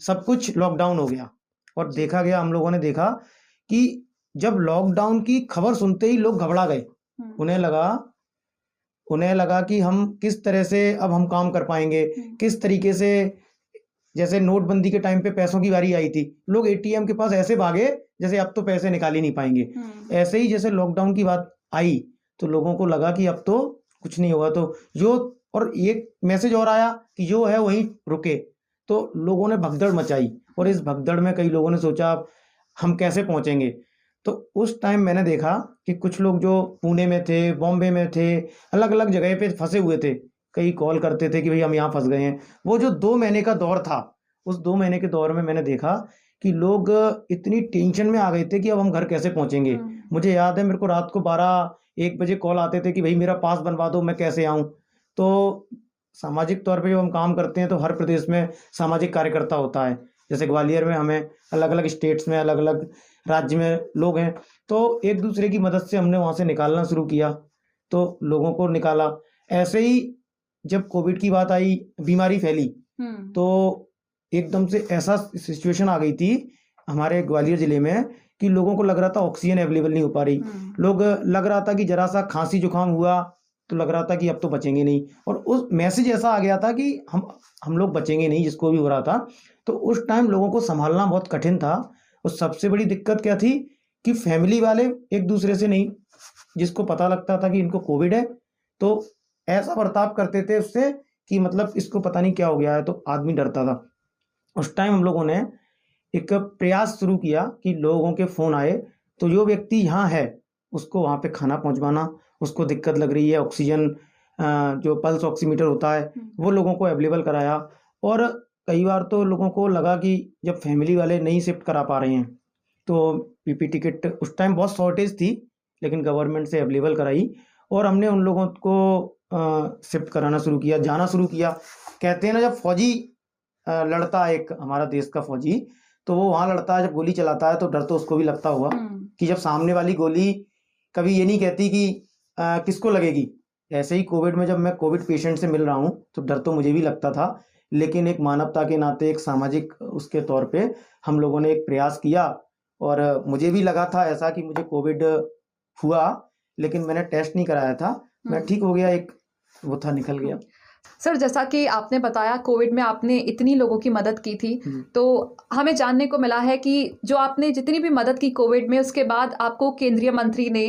सब कुछ लॉकडाउन हो गया और देखा गया, हम लोगों ने देखा कि जब लॉकडाउन की खबर सुनते ही लोग घबरा गए। उन्हें लगा उन्हें लगा कि हम किस तरह से अब हम काम कर पाएंगे, किस तरीके से। जैसे नोटबंदी के टाइम पे पैसों की बारी आई थी, लोग एटीएम के पास ऐसे भागे जैसे अब तो पैसे निकाल ही नहीं पाएंगे। ऐसे ही जैसे लॉकडाउन की बात आई तो लोगों को लगा कि अब तो कुछ नहीं होगा, तो जो और एक मैसेज और आया कि जो है वहीं रुके, तो लोगों ने भगदड़ मचाई और इस भगदड़ में कई लोगों ने सोचा अब हम कैसे पहुंचेंगे। तो उस टाइम मैंने देखा कि कुछ लोग जो पुणे में थे, बॉम्बे में थे, अलग अलग जगह पे फंसे हुए थे, कई कॉल करते थे कि भाई हम यहाँ फंस गए हैं। वो जो 2 महीने का दौर था, उस 2 महीने के दौर में मैंने देखा कि लोग इतनी टेंशन में आ गए थे कि अब हम घर कैसे पहुंचेंगे। मुझे याद है, मेरे को रात को 12-1 बजे कॉल आते थे कि भाई मेरा पास बनवा दो, मैं कैसे आऊं। तो सामाजिक तौर पे जब हम काम करते हैं तो हर प्रदेश में सामाजिक कार्यकर्ता होता है। जैसे ग्वालियर में हमें अलग अलग स्टेट्स में, अलग अलग राज्य में लोग हैं, तो एक दूसरे की मदद से हमने वहाँ से निकालना शुरू किया, तो लोगों को निकाला। ऐसे ही जब कोविड की बात आई, बीमारी फैली, तो एकदम से ऐसा सिचुएशन आ गई थी हमारे ग्वालियर जिले में कि लोगों को लग रहा था ऑक्सीजन अवेलेबल नहीं हो पा रही। लोग लग रहा था कि जरा सा खांसी जुकाम हुआ तो लग रहा था कि अब तो बचेंगे नहीं, और उस मैसेज ऐसा आ गया था कि हम लोग बचेंगे नहीं, जिसको भी हो रहा था। तो उस टाइम लोगों को संभालना बहुत कठिन था। और सबसे बड़ी दिक्कत क्या थी कि फैमिली वाले एक दूसरे से नहीं, जिसको पता लगता था कि इनको कोविड है तो ऐसा बर्ताव करते थे उससे कि मतलब इसको पता नहीं क्या हो गया है, तो आदमी डरता था। उस टाइम हम लोगों ने एक प्रयास शुरू किया कि लोगों के फ़ोन आए तो जो व्यक्ति यहाँ है उसको वहाँ पे खाना पहुँचवाना, उसको दिक्कत लग रही है ऑक्सीजन, जो पल्स ऑक्सीमीटर होता है वो लोगों को अवेलेबल कराया। और कई बार तो लोगों को लगा कि जब फैमिली वाले नहीं शिफ्ट करा पा रहे हैं तो पीपीटी किट उस टाइम बहुत शॉर्टेज थी, लेकिन गवर्नमेंट से अवेलेबल कराई और हमने उन लोगों को शिफ्ट कराना शुरू किया, जाना शुरू किया। कहते हैं ना, जब फौजी लड़ता है, एक हमारा देश का फौजी, तो वो वहाँ लड़ता है, जब गोली चलाता है तो डर तो उसको भी लगता होगा कि जब सामने वाली गोली कभी ये नहीं कहती कि किसको लगेगी। ऐसे ही कोविड में जब मैं कोविड पेशेंट से मिल रहा हूँ तो डर तो मुझे भी लगता था, लेकिन एक मानवता के नाते, एक सामाजिक उसके तौर पे हम लोगों ने एक प्रयास किया। और मुझे भी लगा था ऐसा कि मुझे कोविड हुआ, लेकिन मैंने टेस्ट नहीं कराया था, मैं ठीक हो गया, एक वो था, निकल गया। सर, जैसा कि आपने बताया कोविड में आपने इतनी लोगों की मदद की थी, तो हमें जानने को मिला है कि जो आपने जितनी भी मदद की कोविड में, उसके बाद आपको केंद्रीय मंत्री ने